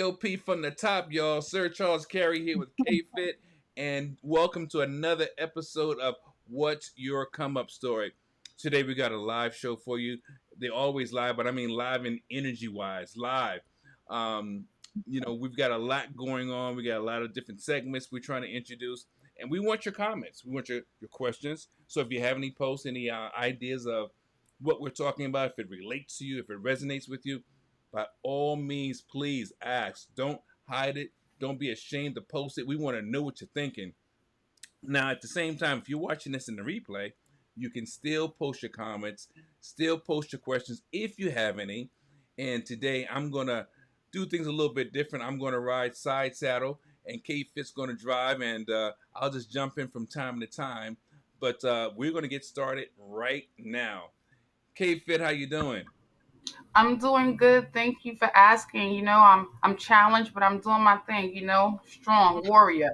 LP from the top, y'all. Sir Charles Carey here with K-Fit, and welcome to another episode of What's Your Come Up Story. Today we got a live show for you. They're always live, but I mean live in energy-wise, live. Um, we've got a lot going on. We got a lot of different segments we're trying to introduce, and we want your comments. We want your questions. So if you have any posts, any ideas of what we're talking about, if it relates to you, if it resonates with you, by all means, please ask. Don't hide it. Don't be ashamed to post it. We want to know what you're thinking. Now, at the same time, if you're watching this in the replay, you can still post your comments, still post your questions if you have any. And today, I'm going to do things a little bit different. I'm going to ride side saddle, and Kate Fit's going to drive, and I'll just jump in from time to time. But we're going to get started right now. Kate Fit, how you doing? I'm doing good. Thank you for asking. I'm challenged, but I'm doing my thing, strong warrior.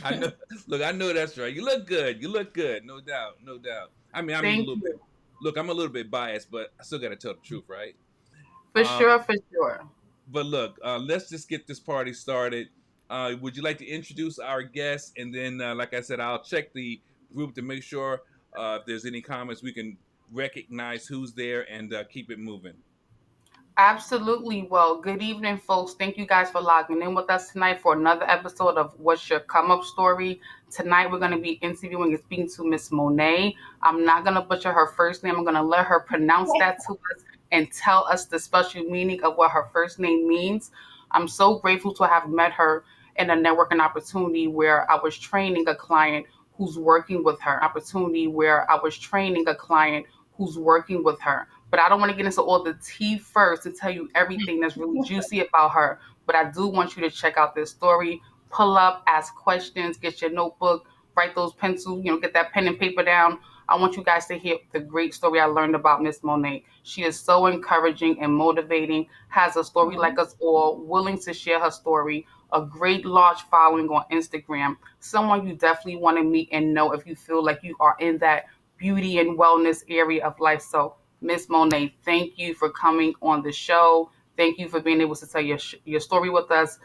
I know. Look, I know that's right. You look good. You look good. No doubt. No doubt. I mean, a Thank little bit. you. Look, I'm a little bit biased, but I still got to tell the truth, right? For Um, sure, for sure. but look, let's just get this party started. Would you like to introduce our guest, and then, like I said, I'll check the group to make sure if there's any comments we can recognize who's there and keep it moving. Absolutely. Well, good evening, folks. Thank you guys for logging in with us tonight for another episode of What's Your Come Up Story. Tonight, we're going to be interviewing and speaking to Miss Monet. I'm not going to butcher her first name. I'm going to let her pronounce that to us and tell us the special meaning of what her first name means. I'm so grateful to have met her in a networking opportunity where I was training a client who's working with her. But I don't want to get into all the tea first to tell you everything that's really juicy about her. But I do want you to check out this story. Pull up, ask questions, get your notebook, write those pencils, get that pen and paper down. I want you guys to hear the great story I learned about Miss Monet. She is so encouraging and motivating, has a story like us all, willing to share her story, a great large following on Instagram, someone you definitely want to meet and know if you feel like you are in that beauty and wellness area of life. So Miss Monet, thank you for coming on the show. Thank you for being able to tell your story with us.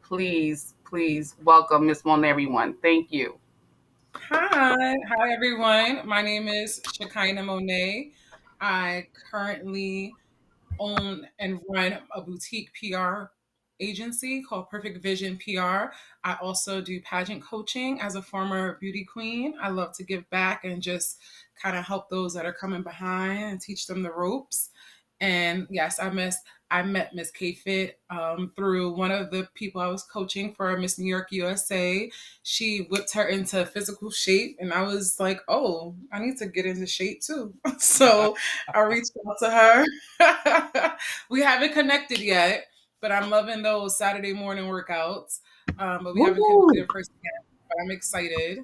Please welcome Miss Monet, everyone. Thank you. Hi everyone. My name is Shekinah Monee. I currently own and run a boutique PR agency called Perfect Vision PR. I also do pageant coaching as a former beauty queen. I love to give back and just kind of help those that are coming behind and teach them the ropes. And yes, I met Miss K Fit through one of the people I was coaching for Miss New York USA. She whipped her into physical shape, and I was like, "Oh, I need to get into shape too." So I reached out to her. We haven't connected yet, but I'm loving those Saturday morning workouts. But we haven't connected Woo! in person yet. But I'm excited.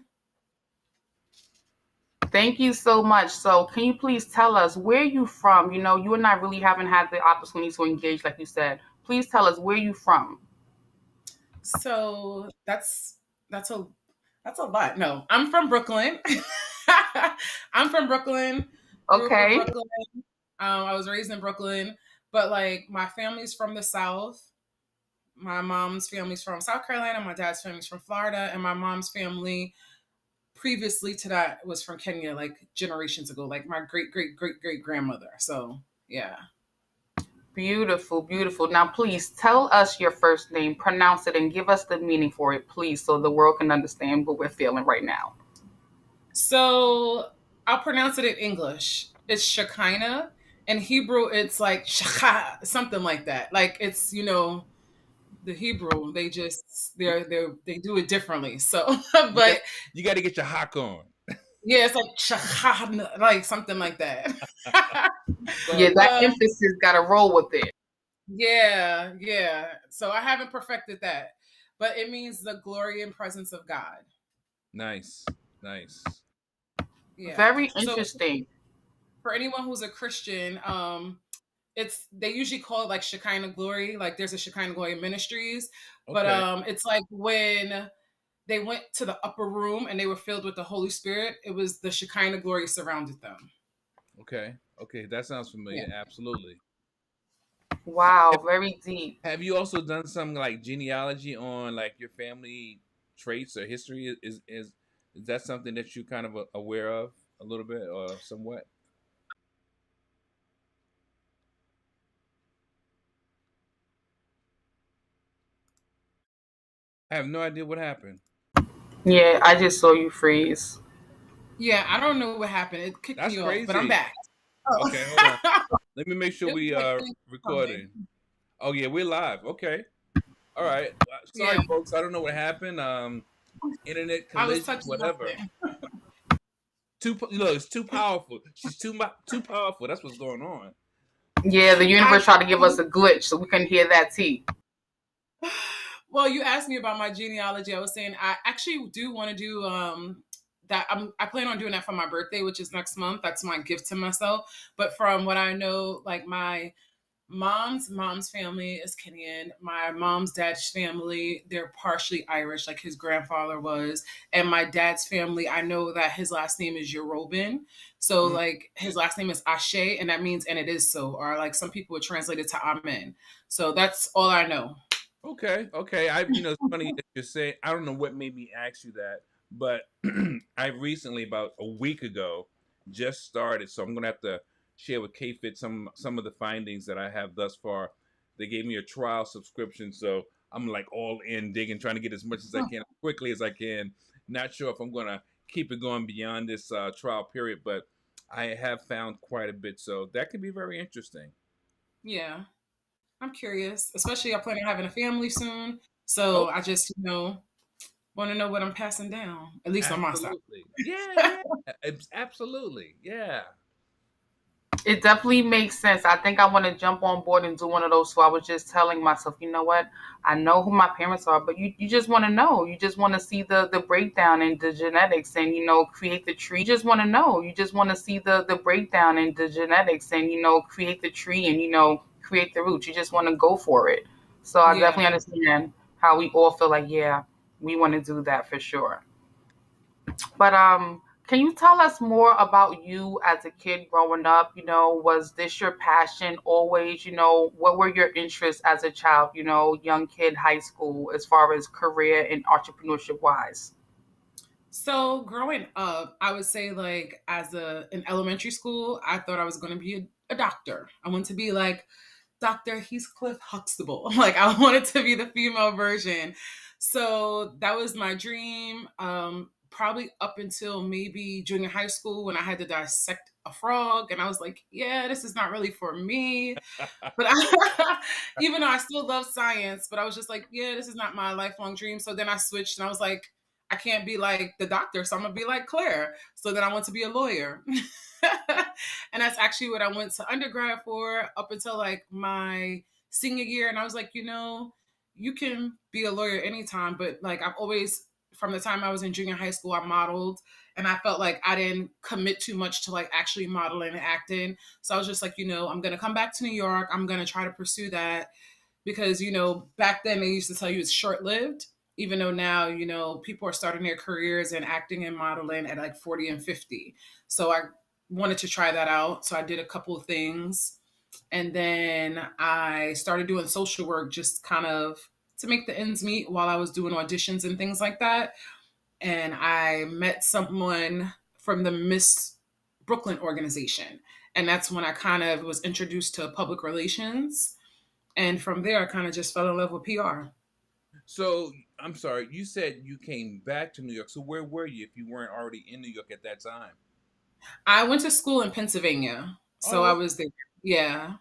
Thank you so much. So, can you please tell us where you from? You and I really haven't had the opportunity to engage, like you said. Please tell us where you from. So that's a that's a lot. No, I'm from Brooklyn. I'm from Brooklyn. Grew up in Okay. Brooklyn. I was raised in Brooklyn, but like my family's from the South. My mom's family's from South Carolina. My dad's family's from Florida, and my mom's family previously to that was from Kenya, like generations ago. Like my great grandmother. So yeah. Beautiful, beautiful. Now, please tell us your first name, pronounce it, and give us the meaning for it, please, so the world can understand what we're feeling right now. So I'll pronounce it in English. It's Shekinah. In Hebrew, it's like Shaka, something like that. Like it's the Hebrew. They do it differently. So, You got but you got to get your hock on. yeah, it's like Shaka, like something like that. Yeah, Well, that um, emphasis got to roll with it. yeah. So I haven't perfected that, but it means the glory and presence of God. nice, nice. Yeah. Very So interesting. for anyone who's a Christian, it's they usually call it like Shekinah glory. Like there's a Shekinah glory ministries, but Okay, it's like when they went to the upper room and they were filled with the Holy Spirit. It was the Shekinah glory surrounded them. okay. That sounds Yeah. familiar. Absolutely. Wow, very deep. Have you also done some like genealogy on like your family traits or history? Is that something that you kind of aware of a little bit or somewhat? I have no idea what happened. Yeah, I just saw you freeze. Yeah, I don't know what happened. It kicked That's me off, but I'm crazy. back. Oh. Okay, hold on. Let me make sure It was we like are things coming. recording. Oh yeah, we're live. Okay. All right. Yeah, Sorry, folks. I don't know what happened. Internet I was collision, touching whatever. nothing. It's too powerful. She's too powerful. That's what's going on. Yeah, the I universe tried to give us a glitch so we couldn't hear that T. well, you asked me about my genealogy. I was saying I actually do want to do that. I plan on doing that for my birthday, which is next month. That's my gift to myself. But from what I know, like my mom's family is Kenyan. My mom's dad's family, they're partially Irish, like his grandfather was. And my dad's family, I know that his last name is Yorobin. So Mhm. like his last name is Ashe, and that means and it is so, or like some people would translate it to Amen. So that's all I know. Okay, okay. It's funny that you say. I don't know what made me ask you that, but I recently, about a week ago, just started. So I'm gonna have to share with KFit some of the findings that I have thus far. They gave me a trial subscription, so I'm like all in digging, trying to get as much as I can, as quickly as I can. Not sure if I'm gonna keep it going beyond this trial period, but I have found quite a bit, so that could be very interesting. Yeah. I'm curious, especially I plan on having a family soon. So Oh, I just, want to know what I'm passing down, at least on my side. absolutely. Yeah, yeah. Absolutely. Yeah. It definitely makes sense. I think I want to jump on board and do one of those. So I was just telling myself, you know what? I know who my parents are, but you just want to know. You just want to see the breakdown in the genetics and, create the tree. You just want to know. You just want to see the breakdown in the genetics and, create the tree and, create the roots. You just want to go for it. So I Yeah. definitely understand how we all feel like, yeah, we want to do that for sure. But can you tell us more about you as a kid growing up? Was this your passion always? What were your interests as a child? Young kid, high school, as far as career and entrepreneurship wise. So growing up, I would say like as a in elementary school, I thought I was going to be a doctor. I wanted to be like Dr. Heathcliff Huxtable. Like I wanted to be the female version. So that was my dream. Probably up until maybe junior high school when I had to dissect a frog, and I was like, yeah, this is not really for me. But even though I still love science, but I was just like, yeah, this is not my lifelong dream. So then I switched and I was like, I can't be like the doctor, so I'm gonna be like Claire. So then I want to be a lawyer. And that's actually what I went to undergrad for up until like my senior year. And I was like, you can be a lawyer anytime, but like I've always, from the time I was in junior high school, I modeled, and I felt like I didn't commit too much to like actually modeling and acting. So I was just like, I'm going to come back to New York. I'm going to try to pursue that because, back then they used to tell you it's short lived, even though now, people are starting their careers in acting and modeling at like 40 and 50. So I wanted to try that out. So I did a couple of things. And then I started doing social work just kind of to make the ends meet while I was doing auditions and things like that. And I met someone from the Miss Brooklyn organization. And that's when I kind of was introduced to public relations. And from there, I kind of just fell in love with PR. So I'm sorry, you said you came back to New York. So where were you if you weren't already in New York at that time? I went to school in Pennsylvania. So Oh, I okay. was there. Yeah.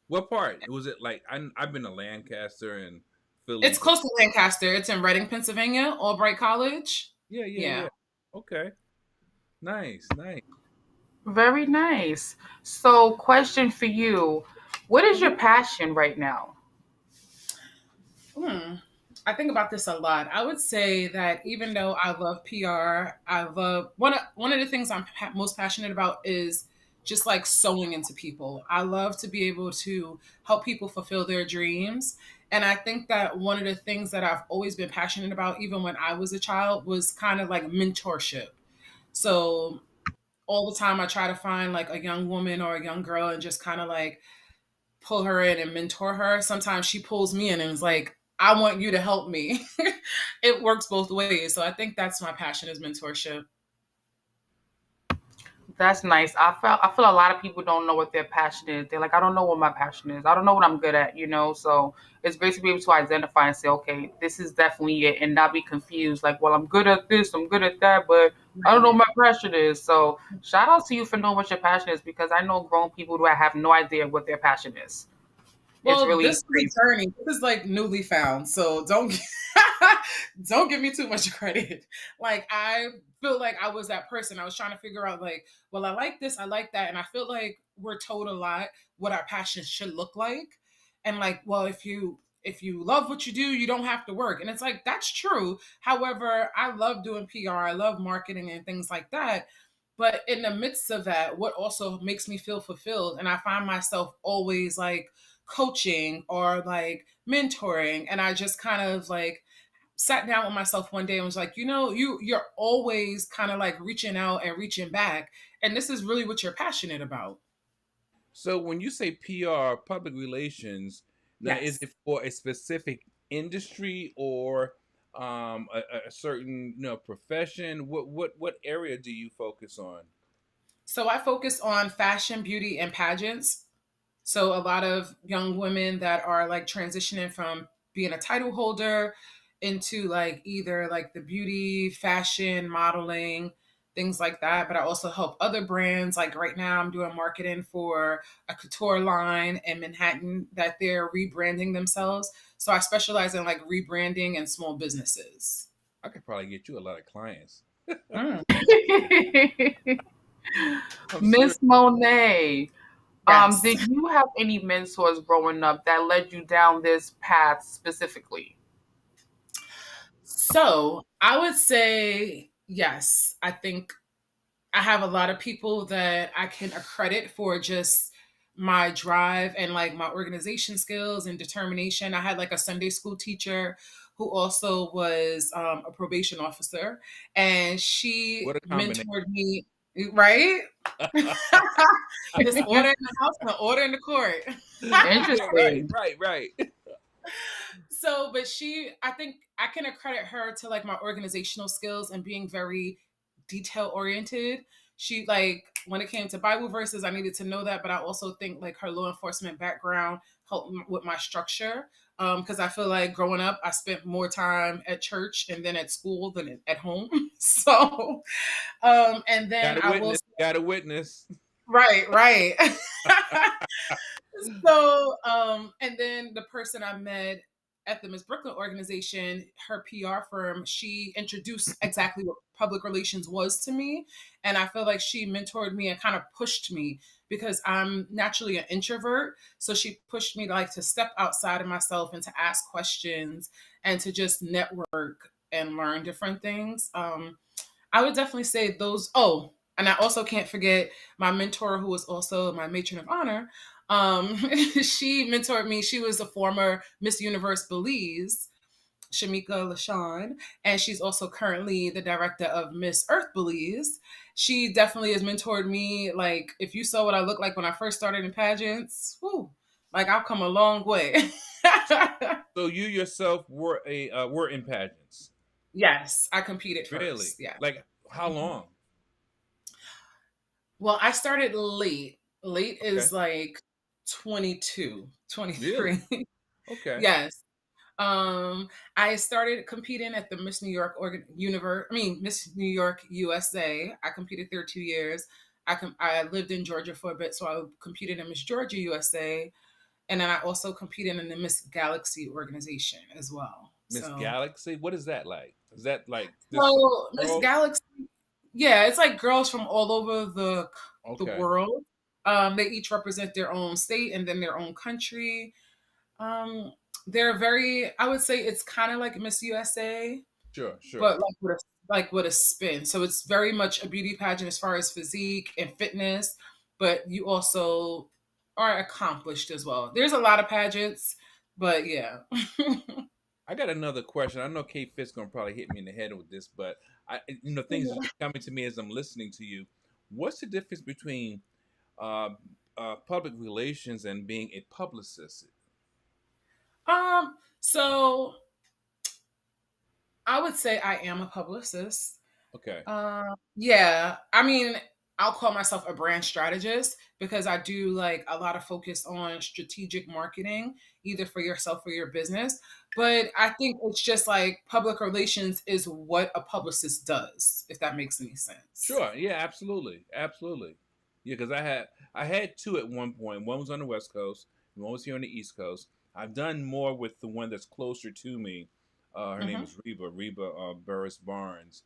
What part? Was it like I've been to Lancaster and Philly, It's but close to Lancaster. It's in Reading, Pennsylvania, Albright College. yeah, yeah, Yeah. yeah. Okay. Nice, nice. Very nice. So, question for you: what is your Mhm. passion right now? Hmm. I think about this a lot. I would say that even though I love PR, I love one of the things I'm most passionate about is just like sewing into people. I love to be able to help people fulfill their dreams. And I think that one of the things that I've always been passionate about, even when I was a child, was kind of like mentorship. So all the time I try to find like a young woman or a young girl and just kind of like pull her in and mentor her. Sometimes she pulls me in and is like, I want you to help me. It works both ways. So I think that's my passion is mentorship. That's nice. I feel a lot of people don't know what their passion is. They're like, I don't know what my passion is. I don't know what I'm good at. So it's great to be able to identify and say, okay, this is definitely it, and not be confused. Like, well, I'm good at this, I'm good at that, but I don't know what my passion is. So shout out to you for knowing what your passion is, because I know grown people who have no idea what their passion is. It's Well, really this is crazy. a journey. This is like newly found, so don't don't give me too much credit. Like I feel like I was that person. I was trying to figure out like, well, I like this, I like that, and I feel like we're told a lot what our passions should look like, and like, well, if you love what you do, you don't have to work, and it's like that's true. However, I love doing PR, I love marketing and things like that. But in the midst of that, what also makes me feel fulfilled, and I find myself always like coaching or like mentoring, and I just kind of like sat down with myself one day and was like, you're always kind of like reaching out and reaching back, and this is really what you're passionate about. So when you say PR, public relations, now is Yes. it for a specific industry or a certain profession? What area do you focus on? So I focus on fashion, beauty, and pageants. So a lot of young women that are like transitioning from being a title holder into like either like the beauty, fashion, modeling, things like that. But I also help other brands. Like right now, I'm doing marketing for a couture line in Manhattan that they're rebranding themselves. So I specialize in like rebranding and small businesses. I could probably get you a lot of clients. Mm. I'm serious. Miss Monet, Yes. did you have any mentors growing up that led you down this path specifically? So I would say yes. I think I have a lot of people that I can accredit for just my drive and like my organization skills and determination. I had like a Sunday school teacher who also was a probation officer, and she What a combination. mentored me, right? This order in the house and the order in the court. Yeah, right, Interesting. right, right. So, but I think I can accredit her to like my organizational skills and being very detail oriented. She like when it came to Bible verses, I needed to know that, but I also think like her law enforcement background helped with my structure. Because I feel like growing up, I spent more time at church and then at school than at home. So, and then Got a I will witness. Got a witness. right, right. So, and then the person I met at the Miss Brooklyn organization, her PR firm, she introduced exactly what public relations was to me. And I feel like she mentored me and kind of pushed me because I'm naturally an introvert. So she pushed me to like to step outside of myself and to ask questions and to just network and learn different things. I would definitely say those. Oh, and I also can't forget my mentor, who was also my matron of honor. She mentored me. She was a former Miss Universe Belize, Shamika Lashawn, and she's also currently the director of Miss Earth Belize. She definitely has mentored me. Like, if you saw what I looked like when I first started in pageants, whew, like I've come a long way. So you yourself were in pageants, Yes, I competed really? first. Yeah. Like how Mhm. long? Well, I started late. Late Okay, is like 22, really? 23. Okay, Yes. I started competing at the Miss New York Miss New York USA. I competed there 2 years. I lived in Georgia for a bit, so I competed in Miss Georgia USA, and then I also competed in the Miss Galaxy organization as well. Miss So, Galaxy. What is that like? Is that like this for so Miss girls? Galaxy, yeah, it's like girls from all over the Okay, world. They each represent their own state and then their own country. Um, they're very, I would say it's kind of like Miss USA, sure, sure. but like with a spin. So it's very much a beauty pageant as far as physique and fitness, but you also are accomplished as well. There's a lot of pageants, but yeah. I got another question. I know Kate Fitz gonna probably hit me in the head with this, but things are just coming to me as I'm listening to you. What's the difference between uh, public relations and being a publicist? So I would say I am a publicist. Okay. Yeah, I mean, I'll call myself a brand strategist because I do like a lot of focus on strategic marketing, either for yourself or your business. But I think it's just like public relations is what a publicist does, if that makes any sense. Sure. Yeah. Absolutely. Absolutely. Yeah. Because I had two at one point. One was on the West Coast, and one was here on the East Coast. I've done more with the one that's closer to me. Her name Hmm. is Reba Burris Barnes,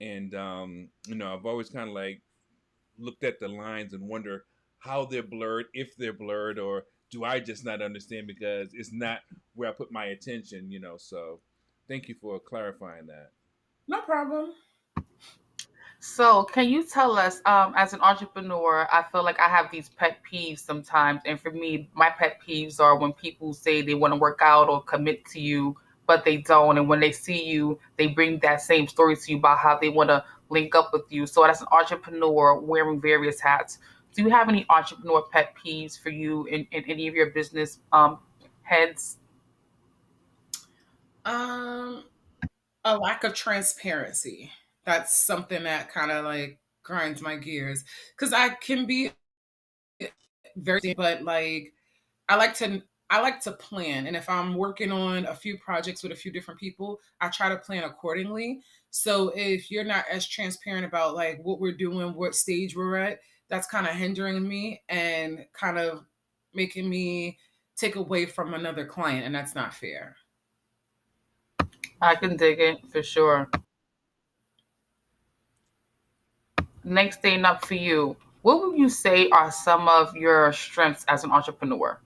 and I've always kind of like looked at the lines and wonder how they're blurred, if they're blurred, or do I just not understand because it's not where I put my attention. So thank you for clarifying that. No problem. So, can you tell us, as an entrepreneur, I feel like I have these pet peeves sometimes. And for me, my pet peeves are when people say they want to work out or commit to you, but they don't. And when they see you, they bring that same story to you about how they want to link up with you. So, as an entrepreneur wearing various hats, do you have any entrepreneur pet peeves for you in any of your business heads? Um, a lack of transparency. That's something that kind of like grinds my gears because I can be very, but like I like to I like to plan, and if I'm working on a few projects with a few different people, I try to plan accordingly. So if you're not as transparent about like what we're doing, what stage we're at, that's kind of hindering me and kind of making me take away from another client, and that's not fair. I can dig it for sure. Next thing up for you, what would you say are some of your strengths as an entrepreneur?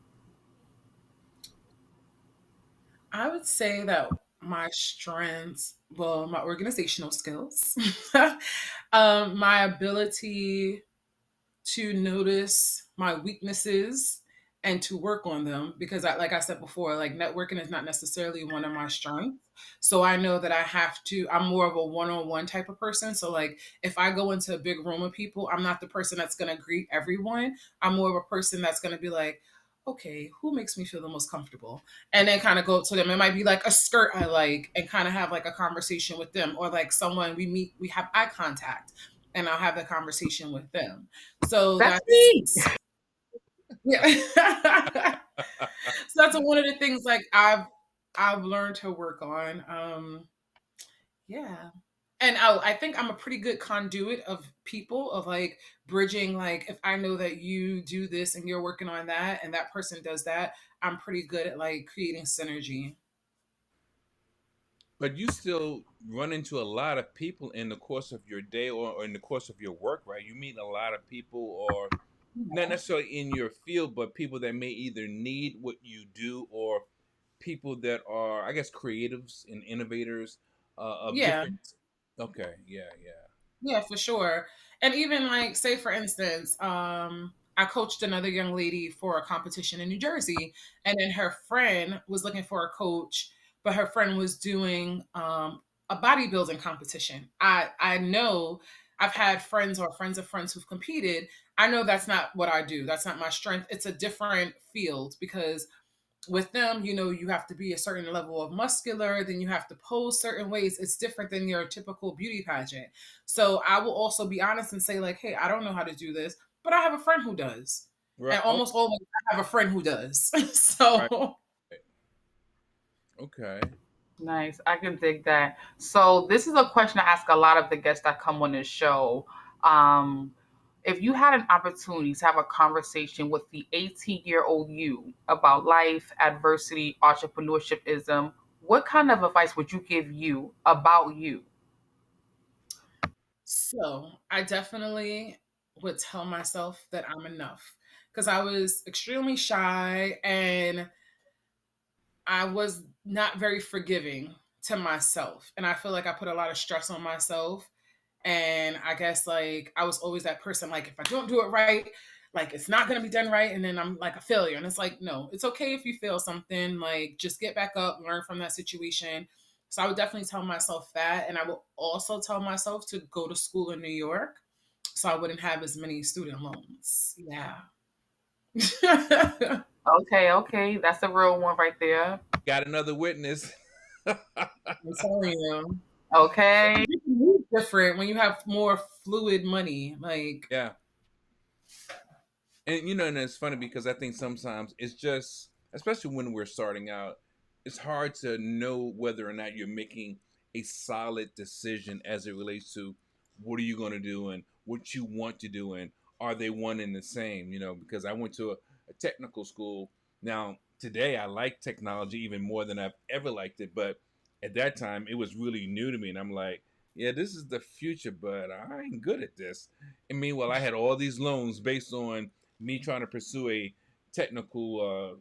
I would say that my strengths, well, my organizational skills, my ability to notice my weaknesses and to work on them because like I said before, like networking is not necessarily one of my strengths. So I know that I'm more of a one-on-one type of person. So like if I go into a big room of people, I'm not the person that's going to greet everyone. I'm more of a person that's going to be like, okay, who makes me feel the most comfortable? And then kind of go to them. It might be like a skirt I like and kind of have like a conversation with them or like someone we meet, we have eye contact and I'll have the conversation with them. So That's me. yeah. So that's one of the things like I've learned to work on. Yeah. And I think I'm a pretty good conduit of people of like bridging like if I know that you do this and you're working on that and that person does that, I'm pretty good at like creating synergy. But you still run into a lot of people in the course of your day or in the course of your work, right? You meet a lot of people, or not necessarily in your field, but people that may either need what you do or people that are, I guess, creatives and innovators of Yeah. different. Okay, yeah, yeah. Yeah, for sure. And even like say for instance, I coached another young lady for a competition in New Jersey and then her friend was looking for a coach, but her friend was doing a bodybuilding competition. I know I've had friends or friends of friends who've competed. I know that's not what I do. That's not my strength. It's a different field because with them, you have to be a certain level of muscular, then you have to pose certain ways. It's different than your typical beauty pageant. So I will also be honest and say, like, hey, I don't know how to do this, but I have a friend who does. Right. And Oh, almost always I have a friend who does. right. So Okay. Nice. I can dig that. So this is a question I ask a lot of the guests that come on this show. Um, if you had an opportunity to have a conversation with the 18-year-old you about life, adversity, entrepreneurship, what kind of advice would you give you about you? I definitely would tell myself that I'm enough. Because I was extremely shy and I was not very forgiving to myself. And I feel like I put a lot of stress on myself. And I guess like I was always that person, like if I don't do it right, like it's not gonna be done right, and then I'm like a failure. And it's like, no, it's okay if you fail something, like just get back up, learn from that situation. So I would definitely tell myself that. And I will also tell myself to go to school in New York so I wouldn't have as many student loans. Yeah. Okay, okay, that's a real one right there. Got another witness. I'm telling you. Okay. You can move different when you have more fluid money. Like, Yeah. And and it's funny because I think sometimes it's just, especially when we're starting out, it's hard to know whether or not you're making a solid decision as it relates to what are you going to do and what you want to do and are they one and the same, because I went to a technical school. Now, today I like technology even more than I've ever liked it, but at that time it was really new to me and I'm like, yeah, this is the future, but I ain't good at this. And meanwhile, I had all these loans based on me trying to pursue a technical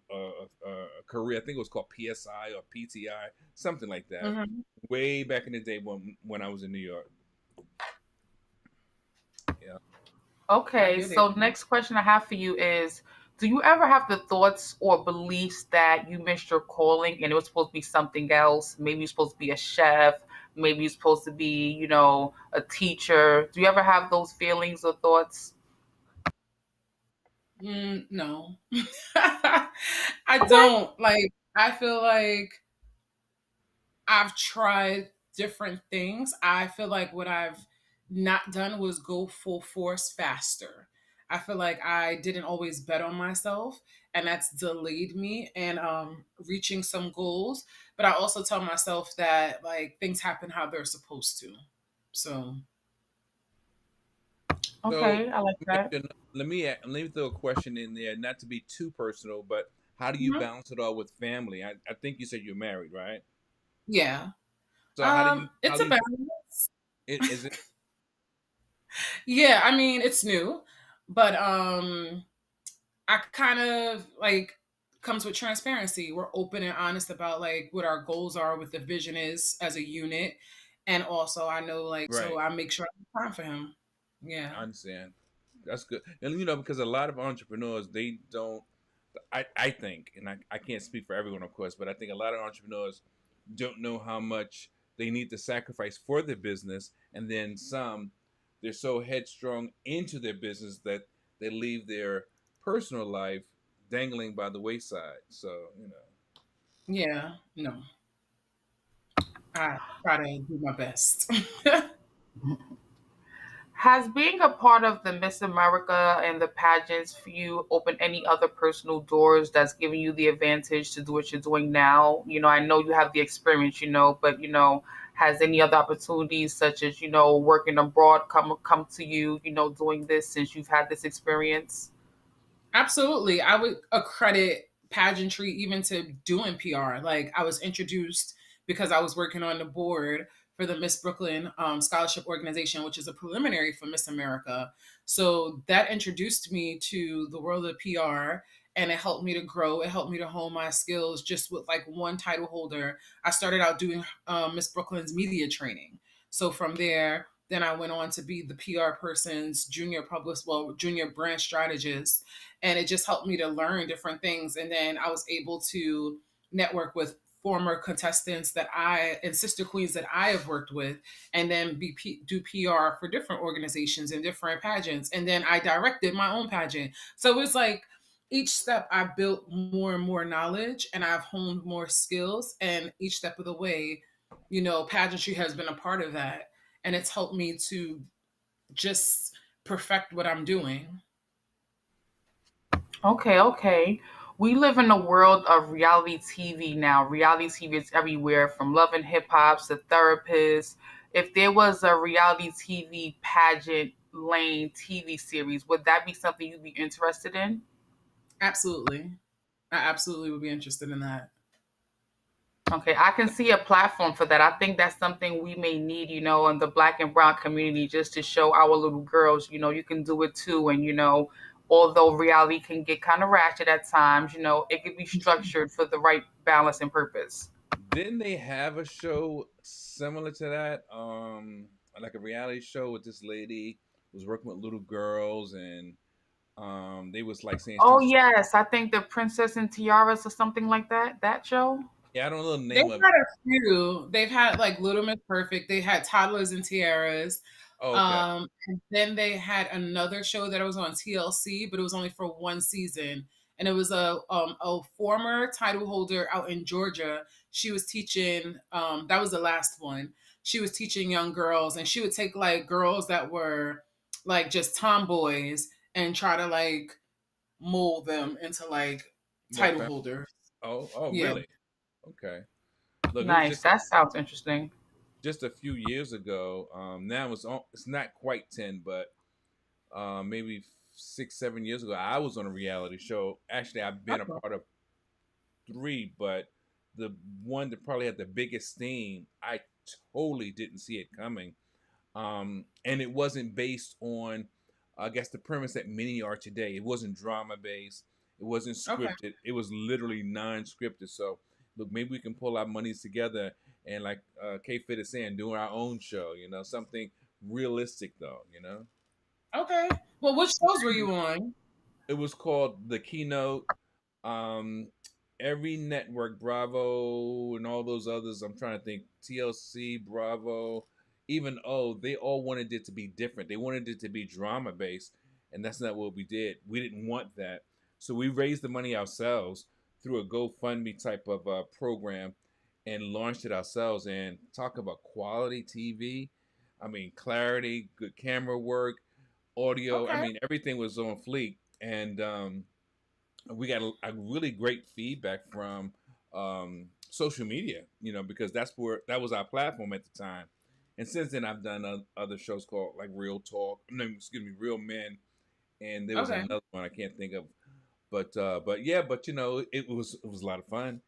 career. I think it was called PSI or PTI, something like that. mhm. Way back in the day when I was in New York. Yeah. I Okay, get it. so next question I have for you is, do you ever have the thoughts or beliefs that you missed your calling and it was supposed to be something else? Maybe you're supposed to be a chef, maybe you're supposed to be, a teacher. Do you ever have those feelings or thoughts? No. I don't. Like, I feel like I've tried different things. I feel like what I've not done was go full force faster. I feel like I didn't always bet on myself, and that's delayed me and reaching some goals. But I also tell myself that like things happen how they're supposed to. So So Okay, I like that. let me throw a question in there, not to be too personal, but how do you mhm. balance it all with family? I think you said you're married, right? Yeah, So how it's do a you balance. is it Yeah, I mean it's new, but I kind of like comes with transparency. We're open and honest about like what our goals are, what the vision is as a unit. And also I know like so right? I make sure I have time for him. Yeah. I understand. That's good. And because a lot of entrepreneurs, they don't, I think, and I can't speak for everyone, of course, but I think a lot of entrepreneurs don't know how much they need to sacrifice for their business. And then some, they're so headstrong into their business that they leave their personal life dangling by the wayside. So. Yeah. No. I try to do my best. Has being a part of the Miss America and the pageants for you opened any other personal doors that's giving you the advantage to do what you're doing now? I know you have the experience, but has any other opportunities such as, working abroad come to you, doing this since you've had this experience? Absolutely. I would accredit pageantry even to doing PR. Like I was introduced because I was working on the board for the Miss Brooklyn Scholarship Organization, which is a preliminary for Miss America. So that introduced me to the world of PR and it helped me to grow. It helped me to hone my skills just with like one title holder. I started out doing Miss Brooklyn's media training. So from there, then I went on to be the PR person's junior brand strategist, and it just helped me to learn different things. And then I was able to network with former contestants that I and sister queens that I have worked with, and then do PR for different organizations and different pageants. And then I directed my own pageant. So it's like each step I built more and more knowledge and I've honed more skills. And each step of the way, pageantry has been a part of that. And it's helped me to just perfect what I'm doing. Okay, okay. We live in a world of reality TV now. Reality TV is everywhere, from Love and Hip Hop to Therapist. If there was a reality TV pageant lane TV series, would that be something you'd be interested in? Absolutely. I absolutely would be interested in that. Okay, I can see a platform for that. I think that's something we may need, in the black and brown community, just to show our little girls, you can do it too. And, although reality can get kind of ratchet at times, it could be structured for the right balance and purpose. Didn't they have a show similar to that? Like a reality show with this lady who was working with little girls and they was like saying she Oh, was, yes. I think the Princess and Tiaras or something like that, that show. yeah, I don't know the They've name of it. had a few. They've had like Little Miss Perfect. They had Toddlers and Tiaras. Oh, okay. And then they had another show that was on TLC, but it was only for one season. And it was a former title holder out in Georgia. She was teaching. That was the last one. She was teaching young girls, and she would take like girls that were like just tomboys and try to like mold them into like Like, title holders. oh, Yeah. really? Okay. Look, it was Nice. That sounds interesting. just a few years ago. Now it's not quite 10, but maybe 6, 7 years ago, I was on a reality show. Actually, I've been a Okay. part of three, but the one that probably had the biggest theme, I totally didn't see it coming. And it wasn't based on, I guess, the premise that many are today. It wasn't drama based. It wasn't Okay. scripted. It was literally non-scripted. So, look, maybe we can pull our monies together and, like K Fit is saying, do our own show. Something realistic though. Okay. Well, which shows were you on? It was called The Keynote. um every network, Bravo and all those others, I'm trying to think, TLC, Bravo, even they all wanted it to be different. They wanted it to be drama based, and that's not what we did. We didn't want that, so we raised the money ourselves through a GoFundMe type of program and launched it ourselves. And talk about quality TV. I mean, clarity, good camera work, audio. I Okay. mean, everything was on fleek. And we got a really great feedback from social media, because that was our platform at the time. And since then, I've done other shows called like Real Talk, no, excuse me, Real Men, and there was Okay. another one I can't think of. But yeah, but it was a lot of fun,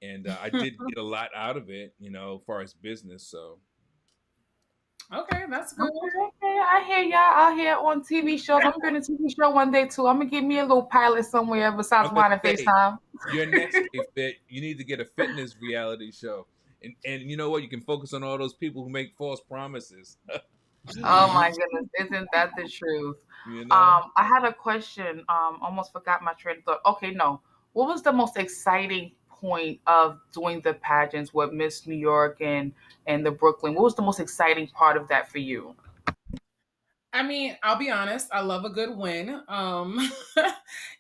and I did get a lot out of it, as far as business. So Okay, that's good. Okay, okay. I hear y'all out here on TV shows. I'm getting a TV show one day too. I'm gonna give me a little pilot somewhere I'm besides gonna mine and say, FaceTime. you're next, K Fit. You need to get a fitness reality show. And you know what? You can focus on all those people who make false promises. Oh my goodness, isn't that the truth? you know? I had a question. Almost forgot my train of thought. Okay, no. What was the most exciting point of doing the pageants with Miss New York and the Brooklyn? What was the most exciting part of that for you? I mean, I'll be honest, I love a good win.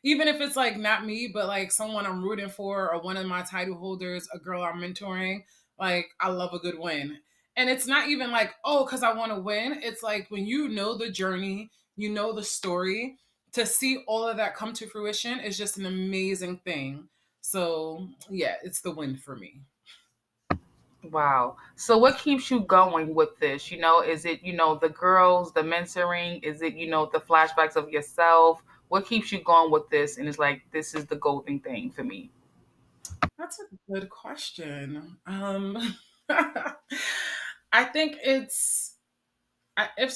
Even if it's like not me, but like someone I'm rooting for or one of my title holders, a girl I'm mentoring, like I love a good win. And it's not even like, oh, because I want to win. It's like when you know the journey, you know the story, to see all of that come to fruition is just an amazing thing. So yeah, it's the win for me. Wow. So what keeps you going with this? Is it, the girls, the mentoring? Is it, the flashbacks of yourself? What keeps you going with this? And it's like, this is the golden thing for me. That's a good question. I think it's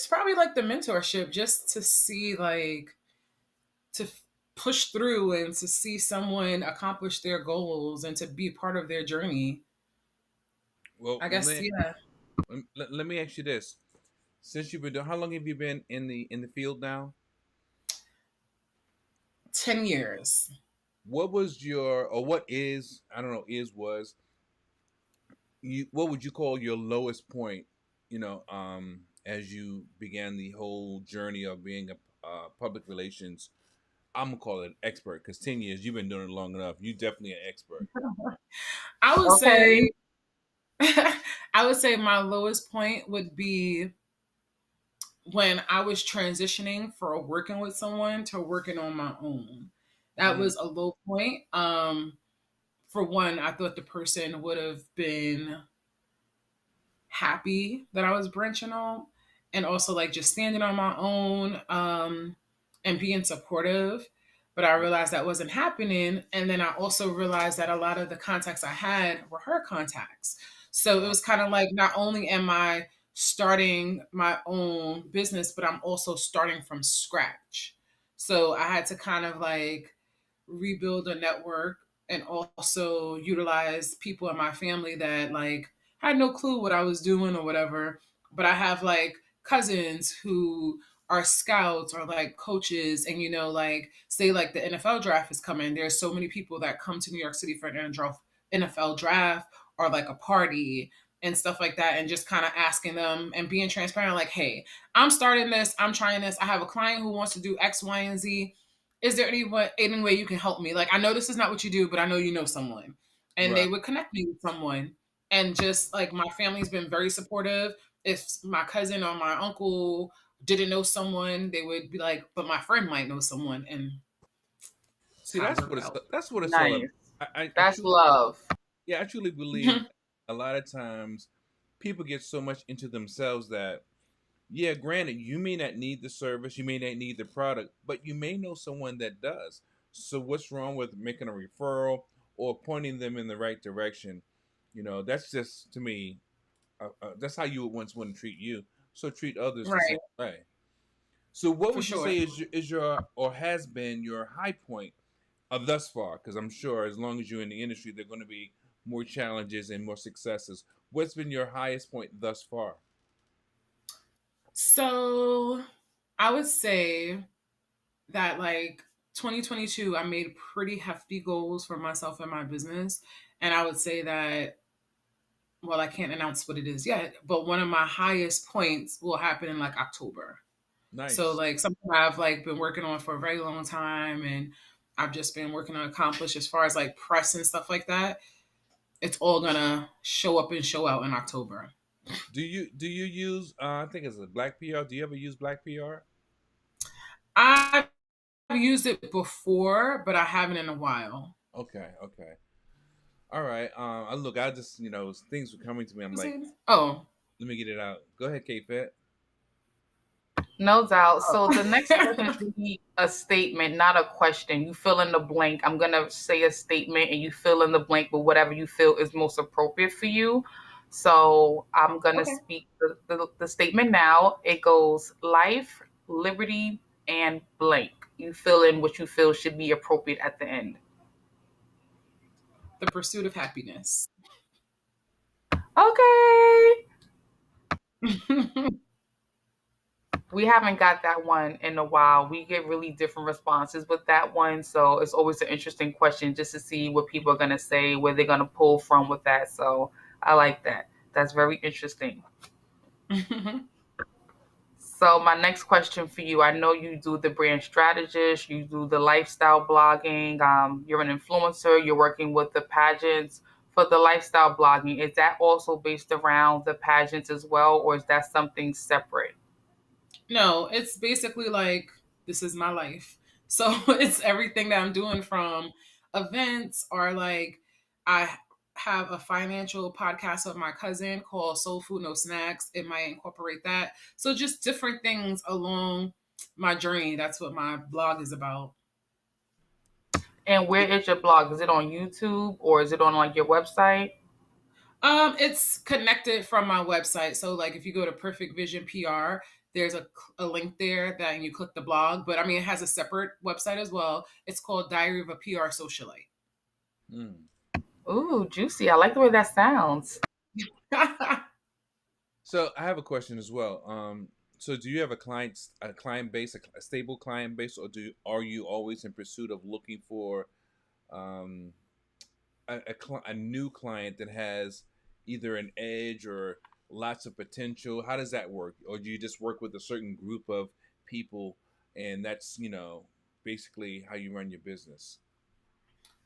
probably like the mentorship, just to see like to push through and to see someone accomplish their goals and to be part of their journey. Well, I guess yeah, let me ask you this: since you've been doing, how long have you been in the field now? 10 years. What was your, or what is, I don't know, was you, what would you call your lowest point? As you began the whole journey of being a public relations, I'm gonna call it expert, because 10 years you've been doing it long enough. You definitely an expert. I would Okay. say I would say my lowest point would be when I was transitioning from working with someone to working on my own. That Mm, was a low point. For one, I thought the person would have been happy that I was branching out and also like just standing on my own and being supportive. But I realized that wasn't happening. And then I also realized that a lot of the contacts I had were her contacts. So it wow. was kind of like not only am I starting my own business, but I'm also starting from scratch. So I had to kind of like rebuild a network and also utilize people in my family that like had no clue what I was doing or whatever. But I have like cousins who are scouts or like coaches, and like say like the NFL draft is coming. There's so many people that come to New York City for an NFL draft or like a party. and stuff like that, and just kind of asking them and being transparent, like, hey, I'm starting this, I'm trying this, I have a client who wants to do X, Y, and Z. Is there any way you can help me? Like, I know this is not what you do, but I know you know someone. And Right. they would connect me with someone. And just like my family's been very supportive. If my cousin or my uncle didn't know someone, they would be like, but my friend might know someone. And it's See, how it worked out. that's what it's all about. Nice. I That's truly, love. yeah, I truly believe a lot of times people get so much into themselves that, yeah, granted, you may not need the service, you may not need the product, but you may know someone that does. So what's wrong with making a referral or pointing them in the right direction? That's just to me. That's how you would once want to treat you. So treat others the same Right, way. So what for would you sure. say is your or has been your high point thus far? Because I'm sure as long as you're in the industry, there are going to be more challenges and more successes. What's been your highest point thus far? So I would say that like 2022, I made pretty hefty goals for myself and my business. And I would say that, well, I can't announce what it is yet, but one of my highest points will happen in like October. So Nice. like something I've like been working on for a very long time, and I've just been working to accomplish as far as like press and stuff like that. It's all gonna show up and show out in October. Do you use? I think it's a Black PR. Do you ever use Black PR? I've used it before, but I haven't in a while. Okay. Okay. All right. Look, I just things were coming to me. I'm like, Oh. let me get it out. Go ahead, K Fit. No doubt. So the next question is Oh. really a statement, not a question. You fill in the blank. I'm gonna say a statement, and you fill in the blank with whatever you feel is most appropriate for you. So I'm gonna Okay. speak the statement now. It goes life, liberty, and blank. You fill in what you feel should be appropriate at the end. The pursuit of happiness. Okay. We haven't got that one in a while. We get really different responses with that one. So it's always an interesting question just to see what people are going to say, where they're going to pull from with that. So I like that. That's very interesting. So my next question for you, I know you do the brand strategist, you do the lifestyle blogging, you're an influencer, you're working with the pageants. For the lifestyle blogging, is that also based around the pageants as well, or is that something separate? No, it's basically like this is my life. So it's everything that I'm doing from events, or like I have a financial podcast with my cousin called Soul Food No Snacks. It might incorporate that. So just different things along my journey. That's what my blog is about. And where is your blog? Is it on YouTube or is it on like your website? It's connected from my website. So like if you go to Perfect Vision PR, there's a link there that you click the blog. But I mean, it has a separate website as well. It's called Diary of a PR Socialite. Mm. Ooh, juicy. I like the way that sounds. So I have a question as well. So do you have a client base, a stable client base, or are you always in pursuit of looking for um, a new client that has either an edge or lots of potential? How does that work? Or do you just work with a certain group of people, and that's basically how you run your business?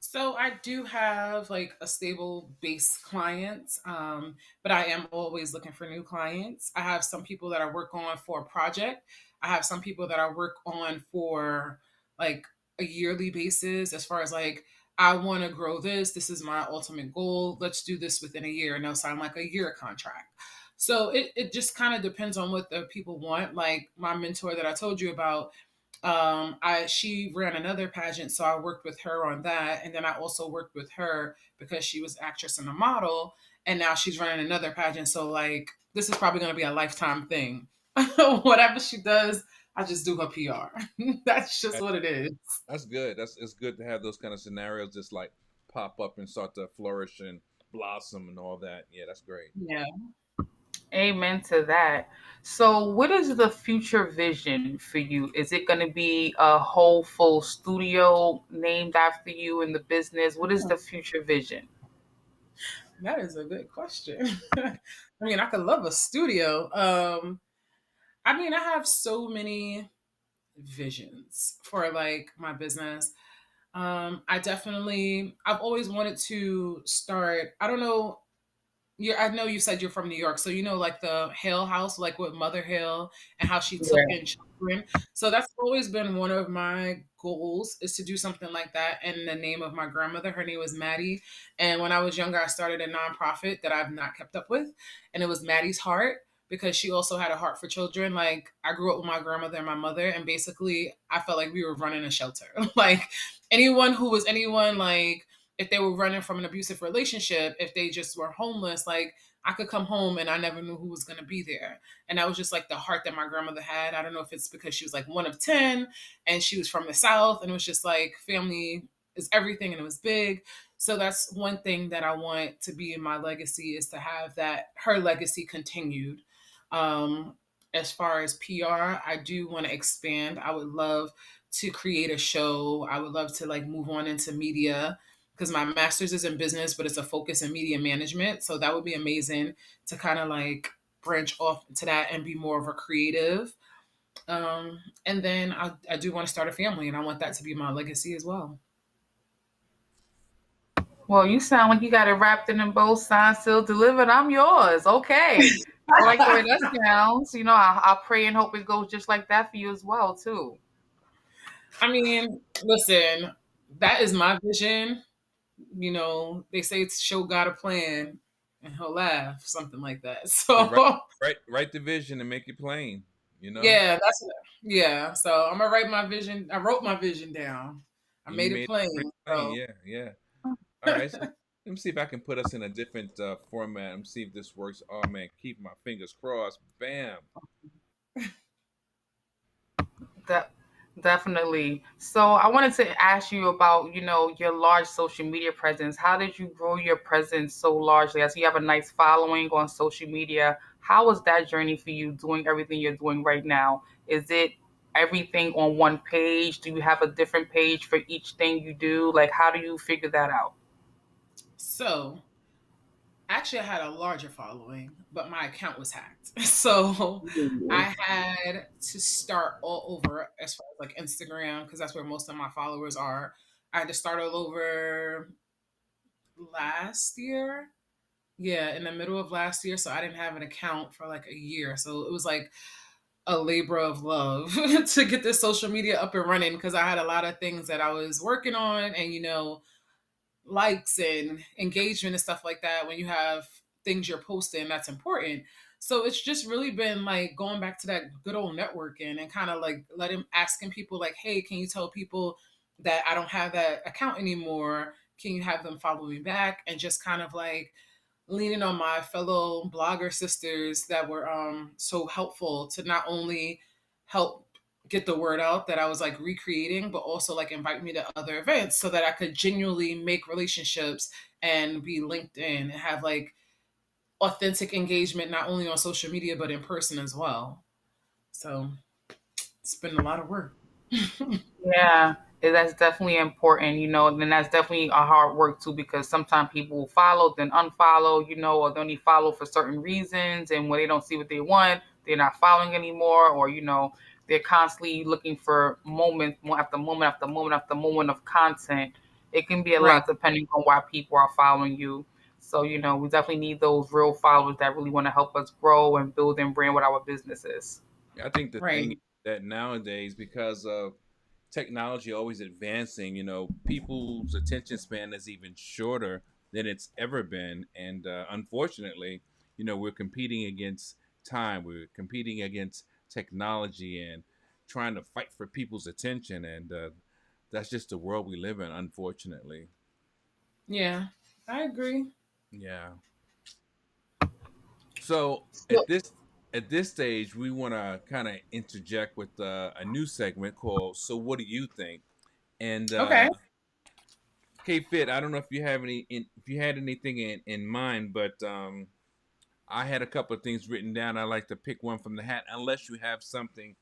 So I do have like a stable base clients, but I am always looking for new clients. I have some people that I work on for a project. I have some people that I work on for like a yearly basis, as far as like I want to grow this. This is my ultimate goal. Let's do this within a year, and they'll sign like a year contract. So it just kind of depends on what the people want. Like my mentor that I told you about, I she ran another pageant, so I worked with her on that, and then I also worked with her because she was actress and a model, and now she's running another pageant. So like this is probably going to be a lifetime thing. Whatever she does, I just do her PR. That's just That, what it is. that's good. It's good to have those kind of scenarios just like pop up and start to flourish and blossom and all that. Yeah, that's great. Yeah. Amen to that. So, what is the future vision for you? Is it going to be a whole full studio named after you in the business? What is the future vision? That is a good question. I mean, I could love a studio. I mean, I have so many visions for like my business. I've always wanted to start. I don't know. I know you said you're from New York, so you know like the Hill House, like with Mother Hill and how she took Yeah. in children. So that's always been one of my goals is to do something like that in the name of my grandmother. Her name was Maddie, and when I was younger, I started a nonprofit that I've not kept up with, and it was Maddie's Heart because she also had a heart for children. Like I grew up with my grandmother and my mother, and basically I felt like we were running a shelter. Like anyone like if they were running from an abusive relationship, if they just were homeless, like I could come home and I never knew who was going to be there. And that was just like the heart that my grandmother had. I don't know if it's because she was like one of 10 and she was from the South and it was just like family is everything and it was big. So that's one thing that I want to be in my legacy is to have that her legacy continued. Um, as far as PR, I do want to expand. I would love to create a show. I would love to like move on into media because my master's is in business, but it's a focus in media management. So that would be amazing to kind of like branch off to that and be more of a creative. And then I do want to start a family and I want that to be my legacy as well. Well, you sound like you got it wrapped in both signed, sealed, delivered. I'm yours. Okay. I like the way that sounds. I pray and hope it goes just like that for you as well, too. I mean, listen, that is my vision. You know, they say it's show God a plan and he'll laugh, something like that. Yeah, write, So write the vision and make it plain. You know, yeah, yeah. So I'm gonna write my vision. I wrote my vision down. I and you made it made it pretty plain. plain. So Yeah, yeah. All right, so let me see if I can put us in a different format. Let me see if this works. Oh man, keep my fingers crossed. Bam. De- Definitely. So I wanted to ask you about, your large social media presence. How did you grow your presence so largely? As you have a nice following on social media, how was that journey for you doing everything you're doing right now? Is it everything on one page? Do you have a different page for each thing you do? Like, how do you figure that out? so actually, I had a larger following, but my account was hacked. So I had to start all over as far as like Instagram because that's where most of my followers are. I had to start all over last year. Yeah, in the middle of last year. So I didn't have an account for like a year. So it was like a labor of love to get this social media up and running because I had a lot of things that I was working on and likes and engagement and stuff like that when you have things you're posting that's important. So it's just really been like going back to that good old networking and kind of like asking people like, hey, can you tell people that I don't have that account anymore? Can you have them follow me back? And just kind of like leaning on my fellow blogger sisters that were so helpful to not only help get the word out that I was like recreating, but also like invite me to other events so that I could genuinely make relationships and be linked in and have like authentic engagement, not only on social media, but in person as well. So it's been a lot of work. Yeah, that's definitely important, and that's definitely a hard work too because sometimes people will follow, then unfollow, or they only follow for certain reasons. And when they don't see what they want, they're not following anymore, or, they're constantly looking for moments, one after moment after moment after moment of content. It can be a Right. lot depending on why people are following you. So, we definitely need those real followers that really want to help us grow and build and brand what our business is. I think the Right. thing is that nowadays, because of technology always advancing, people's attention span is even shorter than it's ever been, and unfortunately, we're competing against time. We're competing against technology and trying to fight for people's attention, and that's just the world we live in, unfortunately. Yeah, I agree. Yeah. So So, at this stage, we want to kind of interject with a new segment called "So What Do You Think?" And Okay. K Fit, I don't know if you have if you had anything in mind, but I had a couple of things written down. I like to pick one from the hat, unless you have something.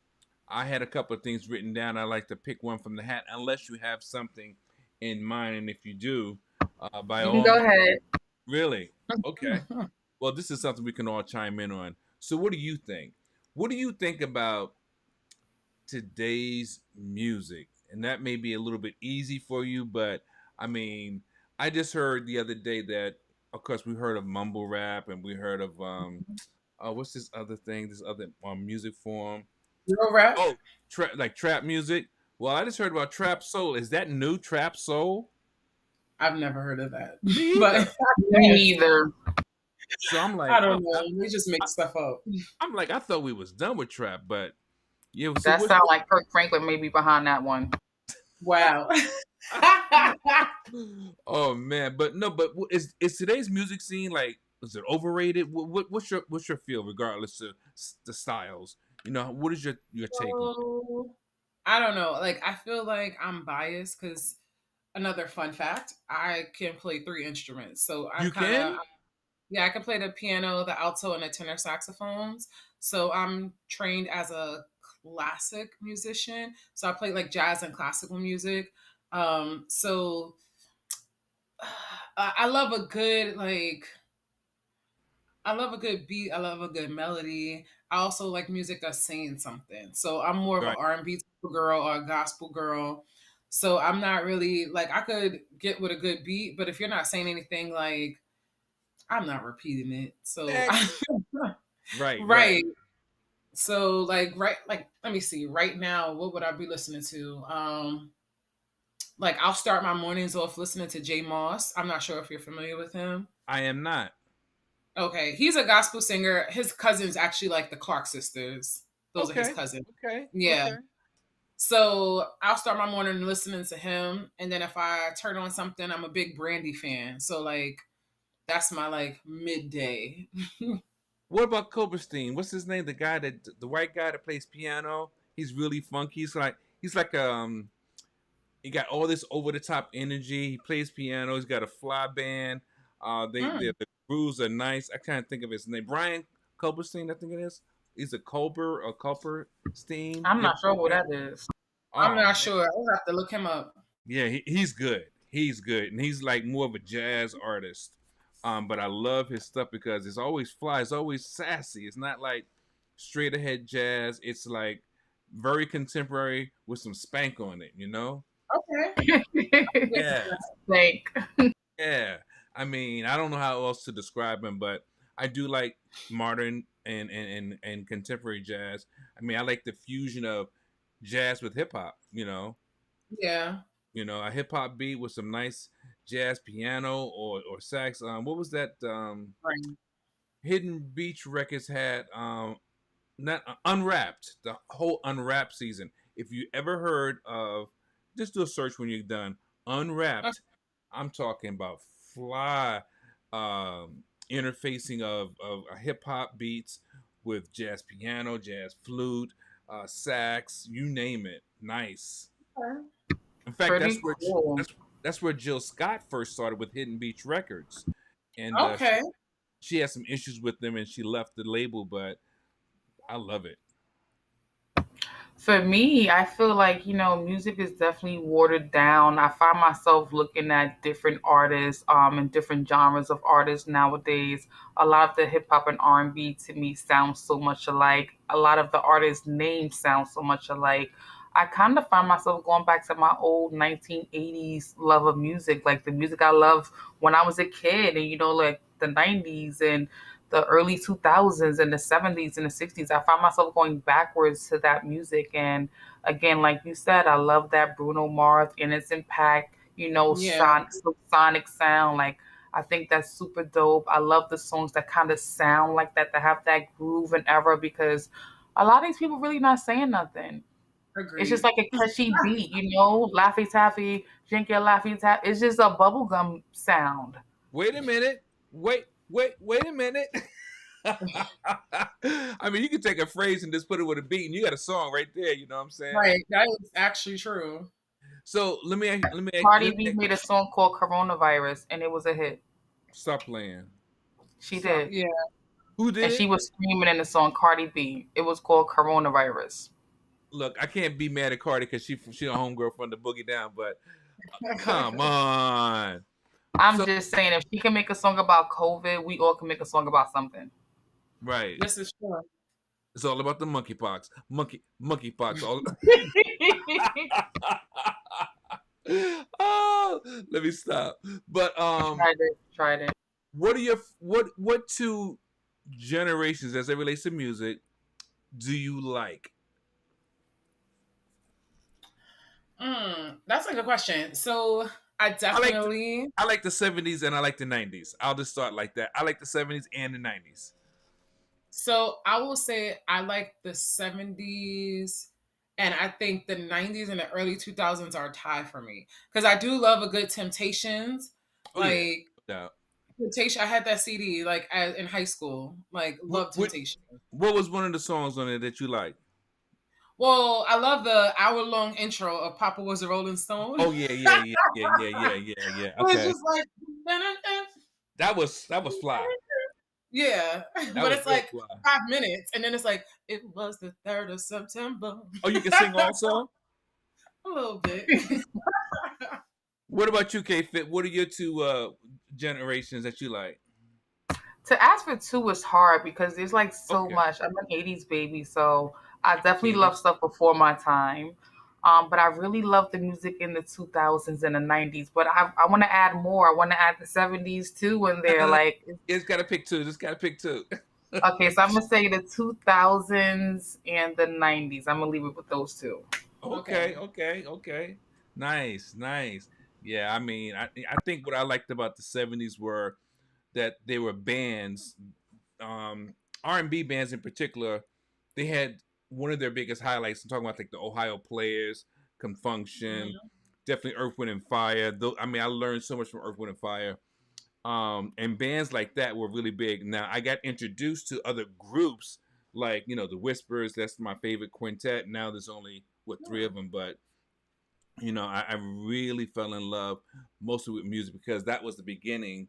I had a couple of things written down. I like to pick one from the hat, unless you have something in mind. And if you do, by you can all go means, ahead. Really? Okay. Well, this is something we can all chime in on. So, what do you think? What do you think about today's music? And that may be a little bit easy for you, but I mean, I just heard the other day that, of course, we heard of mumble rap and we heard of what's this other thing? This other music form? Real rap? Oh, like trap music. Well, I just heard about trap soul. Is that new trap soul? I've never heard of that. Me But either. Me yes, neither. So I'm like, I don't know. They just make stuff up. I'm like, I thought we was done with trap, but yeah. So That sounds like Kirk Franklin may be behind that one. Wow. Oh man, but no, but is today's music scene like? Is it overrated? What's your feel, regardless of the styles? You know, what is your take on it? So, I don't know. Like, I feel like I'm biased because another fun fact, I can play three instruments. So I'm You kind of, can? yeah, I can play the piano, the alto, and the tenor saxophones. So I'm trained as a classic musician. So I play like jazz and classical music. So I love a good like I love a good beat. I love a good melody. I also like music that's saying something. So I'm more of an Right. R&B type of girl or a gospel girl. So I'm not really like I could get with a good beat, but if you're not saying anything, like I'm not repeating it. So Next. Right. Right. right. So like let me see. Right now, what would I be listening to? Like I'll start my mornings off listening to Jay Moss. I'm not sure if you're familiar with him. I am not. Okay, he's a gospel singer. His cousins actually like the Clark sisters. Those are his Okay. cousins. Okay. Yeah. Okay. So I'll start my morning listening to him, and then if I turn on something, I'm a big Brandy fan. So like that's my like midday. What about Koberstein? What's his name? The white guy that plays piano. He's really funky. He's like he got all this over the top energy. He plays piano. He's got a fly band. Mm, The grooves are nice. I can't think of his name. Brian Koberstein, I think it is. He's a Colber or Culperstein. I'm You ever not sure heard who of him? that is. I'm Oh not man, sure. I'll have to look him up. yeah, he's good. He's good, and he's like more of a jazz artist. But I love his stuff because it's always fly. It's always sassy. It's not like straight ahead jazz. It's like very contemporary with some spank on it. You know? Okay. Yeah. Yeah. Like, Yeah, I mean, I don't know how else to describe him, but I do like modern and contemporary jazz. I mean, I like the fusion of jazz with hip hop. Yeah. A hip hop beat with some nice jazz piano or sax. What was that? Right. Hidden Beach Records had not Unwrapped, the whole Unwrapped season. If you ever heard of, just do a search when you're done. Uh, Unwrapped. I'm talking about fly interfacing of hip hop beats with jazz piano, jazz flute, sax, you name it. Nice. In fact, pretty cool. that's where Jill Scott first started with Hidden Beach Records, and Okay. she had some issues with them and she left the label, but I love it. For me, I feel like, music is definitely watered down. I find myself looking at different artists, and different genres of artists nowadays. A lot of the hip hop and R&B to me sounds so much alike. A lot of the artists' names sound so much alike. I kind of find myself going back to my old 1980s love of music, like the music I loved when I was a kid, and like the 90s and the early 2000s and the 70s and the 60s. I find myself going backwards to that music. And again, like you said, I love that Bruno Mars and its impact, Yeah. sonic sound. Like, I think that's super dope. I love the songs that kind of sound like that have that groove and ever, because a lot of these people really not saying nothing. It's just Agreed. like a catchy beat, Laffy Taffy, drink your Laffy Taffy. It's just a bubblegum sound. Wait a minute. Wait a minute. I mean, you can take a phrase and just put it with a beat, and you got a song right there. You know what I'm saying? Right. That is actually true. So Cardi B made a song called Coronavirus, and it was a hit. stop playing. She So did. yeah. Who And did she it? was screaming in the song, Cardi B. It was called Coronavirus. Look, I can't be mad at Cardi because she a homegirl from the Boogie Down, but come on. I'm So just saying, if she can make a song about COVID, we all can make a song about something. right, This is true. it's all about the monkeypox, monkeypox. All. Oh, let me stop. But Tried it. what are your what two generations as it relates to music do you like? That's a good question. So I I like the, definitely, I like the 70s and I like the 90s. I'll just start like that. I like the 70s and the 90s. so I will say I like the 70s, and I think the 90s and the early 2000s are a tie for me because I do love a good Temptations. Oh yeah, Like no doubt. Temptation, I had that CD like in high school. Like What, love what Temptation. what was one of the songs on it that you like? Well, I love the hour-long intro of Papa Was a Rolling Stone. Oh yeah. It's Okay, just like, that was fly. yeah, That but was it's real like fly. 5 minutes, and then it's like it was the 3rd of September. Oh, you can sing also. A little bit. What about you, K Fit? What are your two generations that you like? To ask for two is hard because there's like so Okay, much. I'm an 80s baby, so I definitely love 80s. stuff before my time. But I really love the music in the 2000s and the 90s. But I want to add more. I want to add the 70s too in there. Uh, Like, it's gotta pick two. Just gotta pick two. okay, so I'm gonna say the 2000s and the 90s. I'm gonna leave it with those two. Okay. Okay. Nice. Yeah, I mean, I think what I liked about the 70s were that they were bands, R&B bands in particular. They had one of their biggest highlights. I'm talking about like the Ohio Players, Confunction, Mhm. definitely Earth, Wind and Fire. Though I mean, I learned so much from Earth, Wind and Fire. And bands like that were really big. Now I got introduced to other groups like the Whispers. That's my favorite quintet. Now there's only three of them, but I really fell in love mostly with music because that was the beginning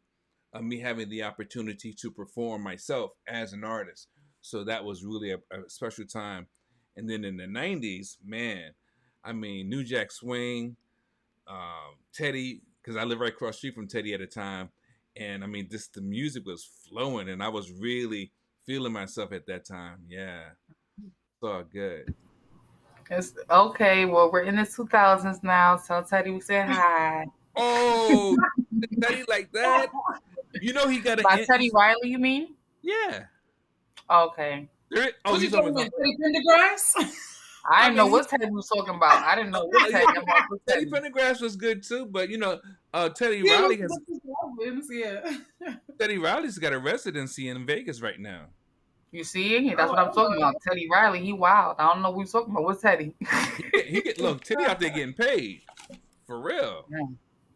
of me having the opportunity to perform myself as an artist. So that was really a special time. And then in the '90s, man, I mean, New Jack Swing, Teddy, because I lived right across the street from Teddy at the time, and I mean, the music was flowing, and I was really feeling myself at that time. Yeah, it's all good. It's okay. Well, we're in the 2000s now. Tell Teddy we said hi. Oh, Teddy like that? He got an By Teddy Riley, you mean? yeah. Okay. Oh, What you you talking talking about? about? Teddy Pendergrass? I I didn't know mean, what Teddy was talking about. I didn't know what yeah, Teddy. I'm like, what Teddy Teddy? Pendergrass was good too, but Teddy Yeah, Riley with has his albums, yeah. Teddy Riley's got a residency in Vegas right now. You see? That's Oh, what I'm talking about. Teddy Riley, he wild. I don't know what you're talking about. What's Teddy? He get look Teddy out there getting paid for real.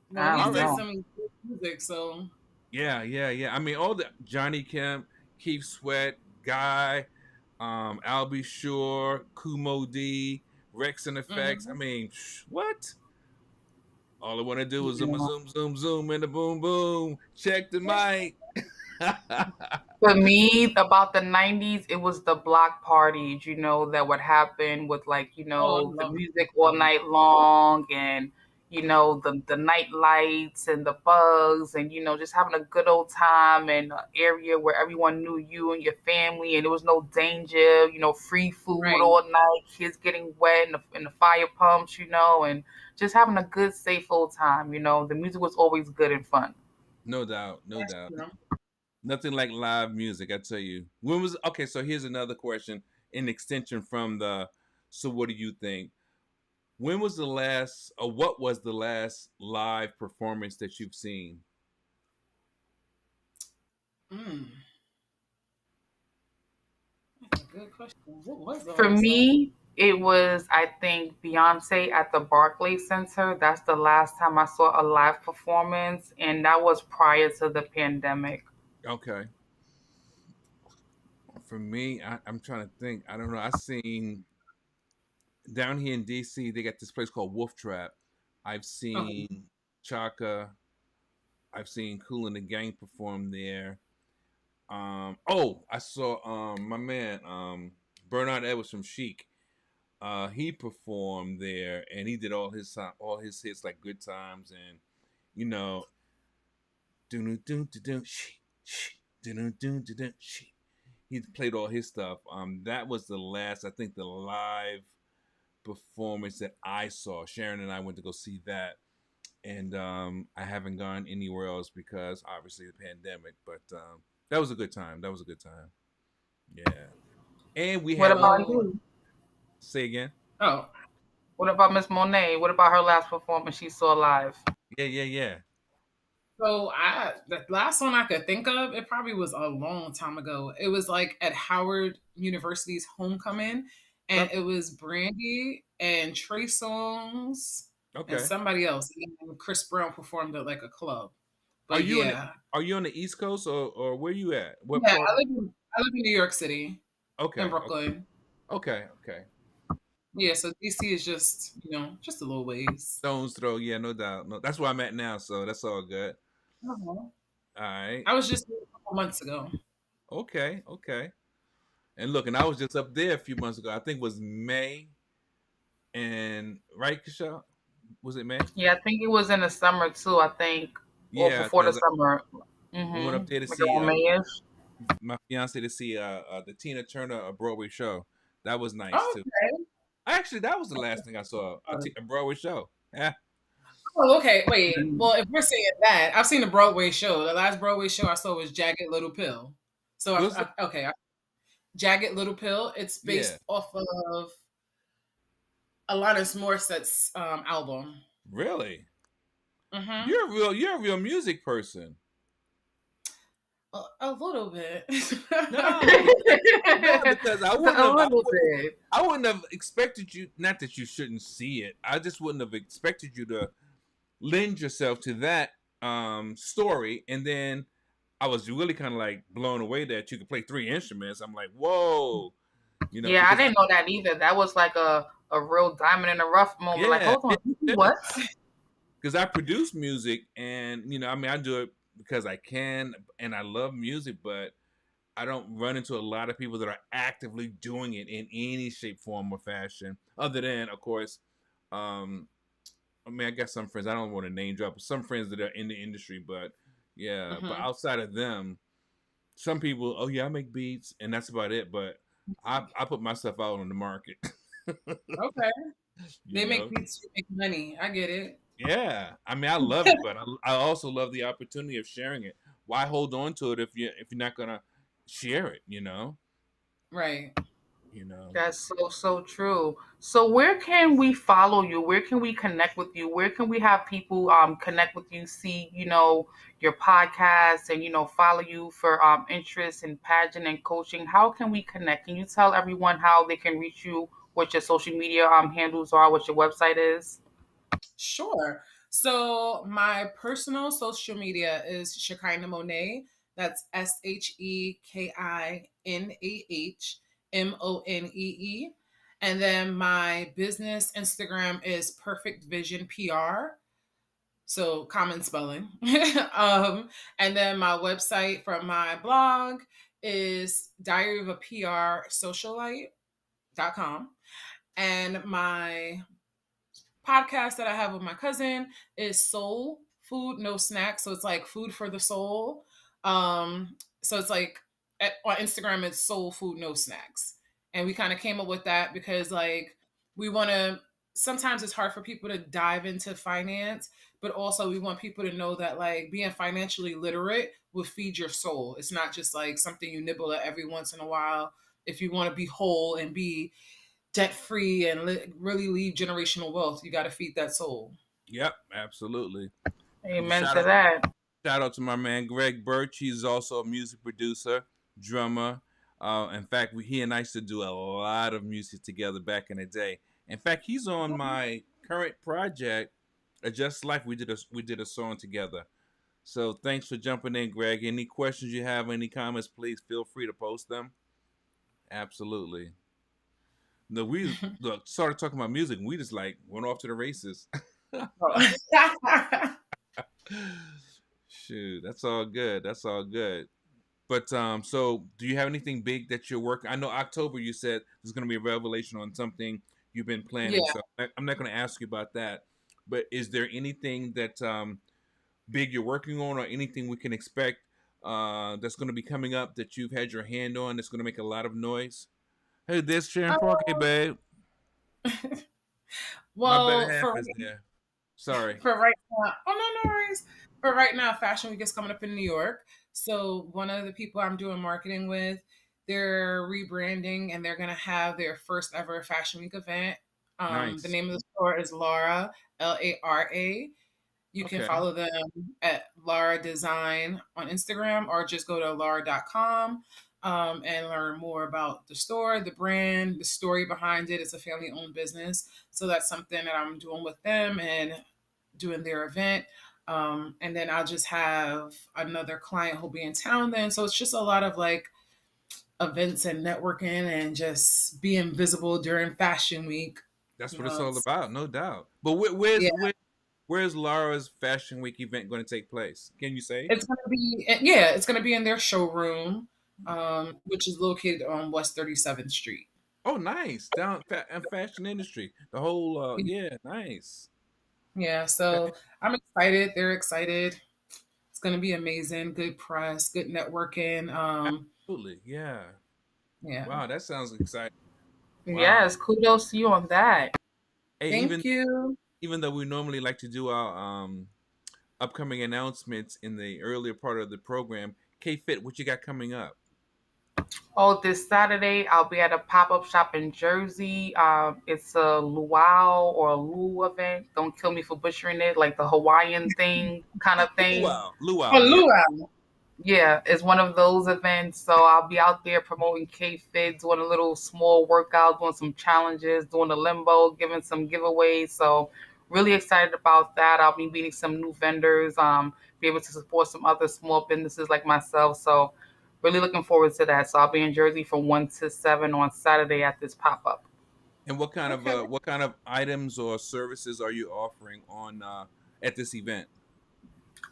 well, I he's don't R did know. some good music, so Yeah. I mean, all the Johnny Kemp, Keith Sweat, Guy, Albie Shore, Kumo D, Rex and Effects. I mhm. mean, what? All I want to do is Yeah. zoom, and the boom, boom. Check the mic. For me, about the 90s, it was the block parties, that would happen with like, Oh, I the love music all parties. night long and, the night lights and the bugs and, just having a good old time in an area where everyone knew you and your family and there was no danger, free food Right. all night, kids getting wet in the fire pumps, and just having a good, safe old time. The music was always good and fun. No doubt, no That's doubt. true. Nothing like live music, I tell you. When was okay? So here's another question, in extension from the. So what do you think? When was the last, or what was the last live performance that you've seen? Mm, that's a good question. What was the For last song? me, it was, I think, Beyonce at the Barclays Center. That's the last time I saw a live performance, and that was prior to the pandemic. Okay, for me, I'm trying to think. I don't know. I seen down here in DC, they got this place called Wolf Trap. I've Okay. seen Chaka. I've seen Cool and the Gang perform there. Oh, I saw my man Bernard Edwards from Chic. He performed there, and he did all his hits like Good Times, and you know He played all his stuff. That was the last, I think, the live performance that I saw. Sharon and I went to go see that, and I haven't gone anywhere else because obviously the pandemic. But that was a good time. That was a good time. Yeah, and we What had about So, you? say again. oh, What about Miss Monet? What about her last performance she saw live? Yeah, yeah, yeah. so the last one I could think of, it probably was a long time ago. It was like at Howard University's homecoming, and Okay, it was Brandy and Trey Songz and okay. somebody else. And then Chris Brown performed at like a club. Are But you on the yeah, Are you on the East Coast or where you at? What yeah, part? I live in New York City, in Okay, Brooklyn. okay, okay. Yeah, so DC is just just a little ways. Stones throw, yeah, no doubt. No, that's where I'm at now, so that's all good. Uh-huh. All right. I was just there a couple months ago. Okay, okay. And look, and I was just up there a few months ago. I think it was May and right, Kisha? Was it May? Yeah, I think it was in the summer too. I think, or Yeah, before the because summer. we went up there to Like see around Mayish. my fiance to see the Tina Turner Broadway show. That was nice Oh, too. okay. Actually, that was the last thing I saw a Broadway show. Yeah, Oh, okay. Wait. Well, if we're saying that, I've seen the Broadway show. The last Broadway show I saw was Jagged Little Pill. So, was it? Jagged Little Pill. It's Yeah, based off of Alanis Morissette's album. really. Mm-hmm. You're a real music person. A little bit. No, no, because A little bit. I wouldn't have expected you. Not that you shouldn't see it. I just wouldn't have expected you to lend yourself to that story. And then I was really kind of like blown away that you could play three instruments. I'm like, whoa, Yeah, I because didn't know that either. That was like a real diamond in the rough moment. Like, yeah, hold on, it you do is. what? Because I produce music, and I mean, I do it because I can, and I love music, but I don't run into a lot of people that are actively doing it in any shape, form, or fashion. Other than, of course, um, I mean, I got some friends. I don't want to name drop, but some friends that are in the industry. But yeah, but Hmm. outside of them, some people, oh yeah, I make beats, and that's about it. But I put myself out on the market. Okay. you They make know, beats to make money. I get it. yeah. I mean, I love it, but I also love the opportunity of sharing it. Why hold on to it if you're not gonna share it? Right. You know. That's so true. So where can we follow you? Where can we connect with you? Where can we have people connect with you, see, your podcast and follow you for interest in pageant and coaching? How can we connect? Can you tell everyone how they can reach you, what your social media handles are, what your website is? Sure. So my personal social media is Shekinah Monee. That's ShekinahMonee. And then my business Instagram is Perfect Vision PR. So common spelling. And then my website for my blog is Diary of a PR Socialite.com. And my podcast that I have with my cousin is Soul Food No Snacks. So it's like food for the soul. So it's like on Instagram it's Soul Food No Snacks. And we kind of came up with that because like we want to sometimes it's hard for people to dive into finance, but also we want people to know that like being financially literate will feed your soul. It's not just like something you nibble at every once in a while. If you want to be whole and be debt free and really leave generational wealth, you got to feed that soul. Yep, absolutely. Amen Shout to out, that. shout out to my man Greg Birch. He's also a music producer, drummer. In fact, he and I used to do a lot of music together back in the day. In fact, he's on my current project, A Just Life. We did a song together. So thanks for jumping in, Greg. Any questions you have, any comments, please feel free to post them. Absolutely. No, we started talking about music, and we just like went off to the races. Shoot, that's all good. That's all good. But so do you have anything big that you're working? I know October you said there's going to be a revelation on something you've been planning. Yeah. So I'm not going to ask you about that. But is there anything that big you're working on, or anything we can expect that's going to be coming up that you've had your hand on that's going to make a lot of noise? Hey, this Sharon Park. Hey, babe. My better Well, half is there. Sorry. for right now, oh no, no worries. For right now, Fashion Week is coming up in New York. So one of the people I'm doing marketing with, they're rebranding and they're gonna have their first ever Fashion Week event. The Nice. name of the store is Lara, Lara. You can Okay. follow them at Lara Design on Instagram or just go to lara.com and learn more about the store, the brand, the story behind it. It's a family owned business. So that's something that I'm doing with them and doing their event. And then I'll just have another client who'll be in town then. So it's just a lot of like events and networking and just being visible during Fashion Week. That's You what it's know, all it's, about, no doubt. But yeah, where's Laura's Fashion Week event going to take place? Can you say? it's gonna be in their showroom, which is located on West 37th Street. Oh, nice. Down fashion industry. The whole yeah, nice. Yeah, so I'm excited. They're excited. It's gonna be amazing. Good press, good networking. Absolutely. Yeah. Yeah. Wow, that sounds exciting. Yes, Wow. kudos to you on that. Hey, Thank you. even though we normally like to do our upcoming announcements in the earlier part of the program, K Fit, what you got coming up? Oh, this Saturday I'll be at a pop-up shop in Jersey. It's a luau or a lu event. Don't kill me for butchering it, like the Hawaiian thing kind of thing. Luau. Oh, Luau, yeah. Luau. Yeah, it's one of those events. So I'll be out there promoting K Fit, doing a little small workout, doing some challenges, doing a limbo, giving some giveaways. So really excited about that. I'll be meeting some new vendors, be able to support some other small businesses like myself. So really looking forward to that. So I'll be in Jersey from 1 to 7 on Saturday at this pop up. And Okay. what kind of items or services are you offering on at this event?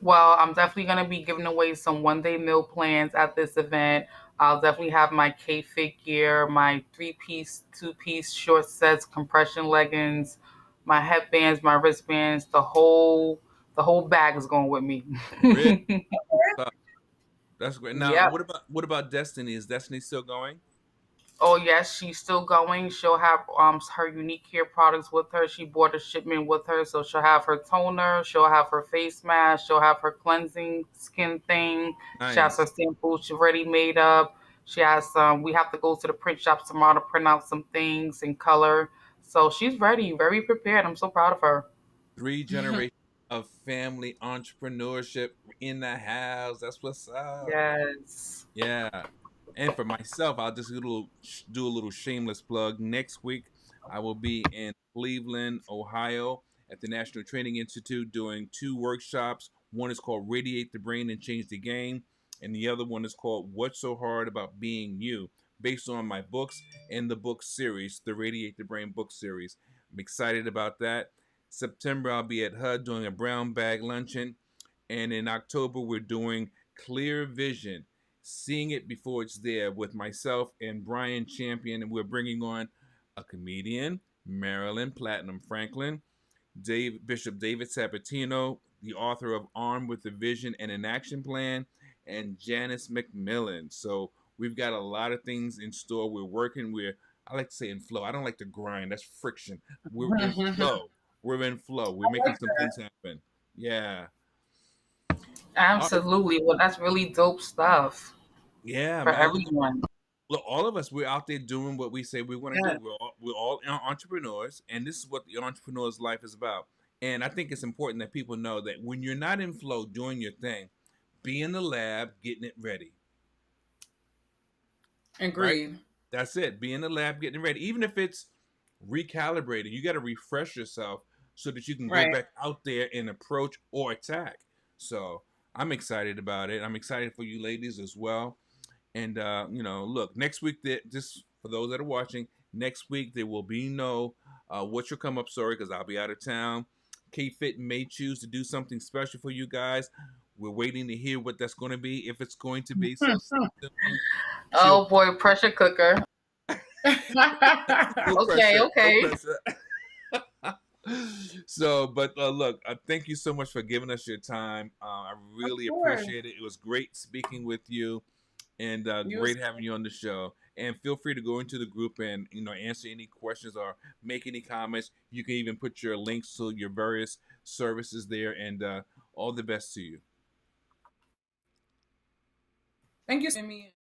Well, I'm definitely going to be giving away some 1 day meal plans at this event. I'll definitely have my K Fit gear, my 3 piece, 2 piece short sets, compression leggings, my headbands, my wristbands, the whole bag is going with me. Really? That's great. Now, Yep. what about Destiny? Is Destiny still going? Oh yes, she's still going. She'll have her unique hair products with her. She bought a shipment with her, so she'll have her toner, she'll have her face mask, she'll have her cleansing skin thing. She has her Nice. samples she already made up. She has some. We have to go to the print shop tomorrow to print out some things in color. So she's ready, very prepared. I'm so proud of her. Three generations of family entrepreneurship in the house. That's what's up. Yes. Yeah. And for myself, I'll just do a little shameless plug. Next week, I will be in Cleveland, Ohio, at the National Training Institute doing two workshops. One is called Radiate the Brain and Change the Game, and the other one is called What's So Hard About Being You, based on my books and the book series, the Radiate the Brain book series. I'm excited about that. September, I'll be at HUD doing a brown bag luncheon, and in October, we're doing Clear Vision, seeing it before it's there, with myself and Brian Champion, and we're bringing on a comedian, Marilyn Platinum Franklin, Bishop David Sabatino, the author of Armed with a Vision and an Action Plan, and Janice McMillan. So we've got a lot of things in store. I like to say in flow. I don't like to grind. That's friction. We're in I flow. We're in flow. We're making like some that. things happen. Yeah. All right. Absolutely. Well, that's really dope stuff Yeah, for man. everyone. Look, all of us, we're out there doing what we say we want to do. Yeah. We're all entrepreneurs, and this is what the entrepreneur's life is about. And I think it's important that people know that when you're not in flow doing your thing, be in the lab getting it ready, right? Agreed. That's it. Be in the lab getting it ready. Even if it's recalibrated, you got to refresh yourself so that you can go Right. back out there and approach or attack. So I'm excited about it. I'm excited for you ladies as well. And look, next week, just for those that are watching, next week there will be no "What's Your Come Up" story because I'll be out of town. K Fit may choose to do something special for you guys. We're waiting to hear what that's going to be. If it's going to be, so stay tuned. She'll Oh boy, pressure cooker. no Okay, pressure, no okay. pressure. So, but look, thank you so much for giving us your time. I Of really course. appreciate it. It was great speaking with you, and You as great having you on the show. And feel free to go into the group and answer any questions or make any comments. You can even put your links to your various services there. And all the best to you. thank you for me.